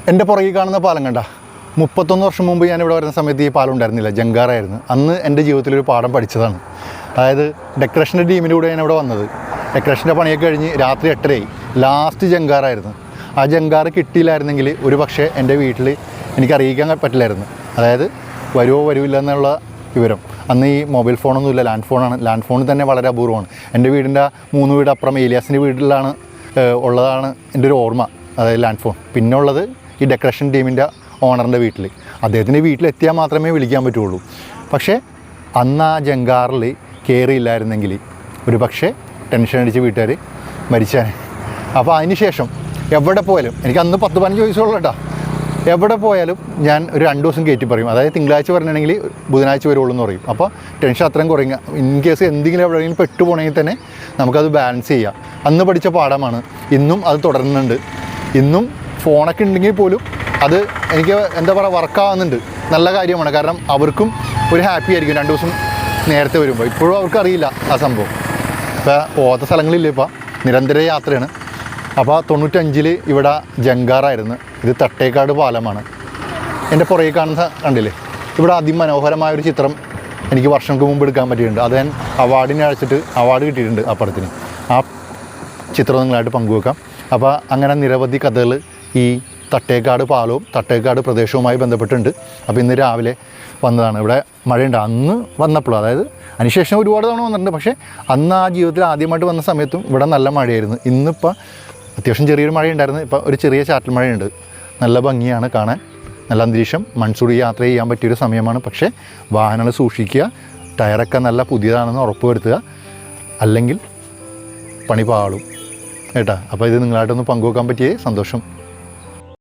എൻ്റെ പുറകിൽ കാണുന്ന പാലം കണ്ട 31 വർഷം മുമ്പ് ഞാനിവിടെ വരുന്ന സമയത്ത് ഈ പാലം ഉണ്ടായിരുന്നില്ല, ജങ്കാറായിരുന്നു. അന്ന് എൻ്റെ ജീവിതത്തിലൊരു പാഠം പഠിച്ചതാണ്. അതായത് ഡെക്കറേഷൻ്റെ ടീമിൻ്റെ കൂടെ ഞാനിവിടെ വന്നത്. ഡെക്കറേഷൻ്റെ പണിയൊക്കെ കഴിഞ്ഞ് രാത്രി 8:30 ലാസ്റ്റ് ജങ്കാറായിരുന്നു. ആ ജങ്കാറ് കിട്ടിയില്ലായിരുന്നെങ്കിൽ ഒരു പക്ഷേ എൻ്റെ വീട്ടിൽ എനിക്ക് അറിയിക്കാൻ പറ്റില്ലായിരുന്നു. അതായത് വരുമോ വരില്ല എന്നുള്ള വിവരം. അന്ന് ഈ മൊബൈൽ ഫോണൊന്നുമില്ല, ലാൻഡ് ഫോണാണ്. ലാൻഡ് ഫോൺ തന്നെ വളരെ അപൂർവമാണ്. എൻ്റെ വീടിൻ്റെ 3 വീട് അപ്പുറം ഏലിയാസിൻ്റെ വീട്ടിലാണ് ഉള്ളതാണ് എൻ്റെ ഒരു ഓർമ്മ, അതായത് ലാൻഡ് ഫോൺ. പിന്നെ ഉള്ളത് ഈ ഡെക്കറേഷൻ ടീമിൻ്റെ ഓണറിൻ്റെ വീട്ടിൽ. അദ്ദേഹത്തിൻ്റെ വീട്ടിലെത്തിയാൽ മാത്രമേ വിളിക്കാൻ പറ്റുള്ളൂ. പക്ഷേ അന്ന് ആ ജങ്കാറിൽ കയറിയില്ലായിരുന്നെങ്കിൽ ഒരു പക്ഷേ ടെൻഷൻ അടിച്ച് വീട്ടുകാർ മരിച്ചാൽ. അപ്പോൾ അതിന് ശേഷം എവിടെ പോയാലും, എനിക്ക് അന്ന് 10-15 വയസ്സുള്ള കേട്ടോ, എവിടെ പോയാലും ഞാൻ ഒരു 2 ദിവസം കയറ്റി പറയും. അതായത് തിങ്കളാഴ്ച പറഞ്ഞിട്ടുണ്ടെങ്കിൽ ബുധനാഴ്ച വരുള്ളൂ എന്ന് പറയും. അപ്പോൾ ടെൻഷൻ അത്രയും കുറയുക. ഇൻ കേസ് എന്തെങ്കിലും എവിടെയെങ്കിലും പെട്ടുപോകണമെങ്കിൽ തന്നെ നമുക്കത് ബാലൻസ് ചെയ്യാം. അന്ന് പഠിച്ച പാഠമാണ്. ഇന്നും അത് തുടരുന്നുണ്ട്. ഇന്നും ഫോണൊക്കെ ഉണ്ടെങ്കിൽ പോലും അത് എനിക്ക് എന്താ പറയുക വർക്കാവുന്നുണ്ട്. നല്ല കാര്യമാണ്. കാരണം അവർക്കും ഒരു ഹാപ്പി ആയിരിക്കും 2 ദിവസം നേരത്തെ വരുമ്പോൾ. ഇപ്പോഴും അവർക്കറിയില്ല ആ സംഭവം. ഇപ്പോൾ പോകാത്ത സ്ഥലങ്ങളില്ല, ഇപ്പോൾ നിരന്തര യാത്രയാണ്. അപ്പോൾ 95-ൽ ഇവിടെ ജങ്കാറായിരുന്നു. ഇത് തട്ടേക്കാട് പാലമാണ്. എൻ്റെ പുറകെ കാണുന്ന കണ്ടില്ലേ, ഇവിടെ അതിമനോഹരമായൊരു ചിത്രം എനിക്ക് വർഷങ്ങൾക്ക് മുമ്പ് എടുക്കാൻ പറ്റിയിട്ടുണ്ട്. അത് ഞാൻ അവാർഡിനെ അയച്ചിട്ട് അവാർഡ് കിട്ടിയിട്ടുണ്ട് ആ പടത്തിന്. ആ ചിത്രം നിങ്ങളായിട്ട് പങ്കുവെക്കാം. അപ്പോൾ അങ്ങനെ നിരവധി കഥകൾ ഈ തട്ടേക്കാട് പാലവും തട്ടേക്കാട് പ്രദേശവുമായി ബന്ധപ്പെട്ടുണ്ട്. അപ്പോൾ ഇന്ന് രാവിലെ വന്നതാണ്. ഇവിടെ മഴയുണ്ട്. അന്ന് വന്നപ്പോഴും, അതായത് അതിനുശേഷം ഒരുപാട് തവണ വന്നിട്ടുണ്ട്. പക്ഷേ അന്ന് ആ ജീവിതത്തിൽ ആദ്യമായിട്ട് വന്ന സമയത്തും ഇവിടെ നല്ല മഴയായിരുന്നു. ഇന്നിപ്പോൾ അത്യാവശ്യം ചെറിയൊരു മഴയുണ്ടായിരുന്നു. ഇപ്പോൾ ഒരു ചെറിയ ചാറ്റൽ മഴയുണ്ട്. നല്ല ഭംഗിയാണ് കാണാൻ, നല്ല അന്തരീക്ഷം. മൺസൂൺ യാത്ര ചെയ്യാൻ പറ്റിയൊരു സമയമാണ്. പക്ഷേ വാഹനങ്ങൾ സൂക്ഷിക്കുക, ടയറൊക്കെ നല്ല പുതിയതാണെന്ന് ഉറപ്പ് വരുത്തുക, അല്ലെങ്കിൽ പണി പാളും കേട്ടോ. അപ്പോൾ ഇത് നിങ്ങളായിട്ടൊന്ന് പങ്കുവെക്കാൻ പറ്റിയേ സന്തോഷം.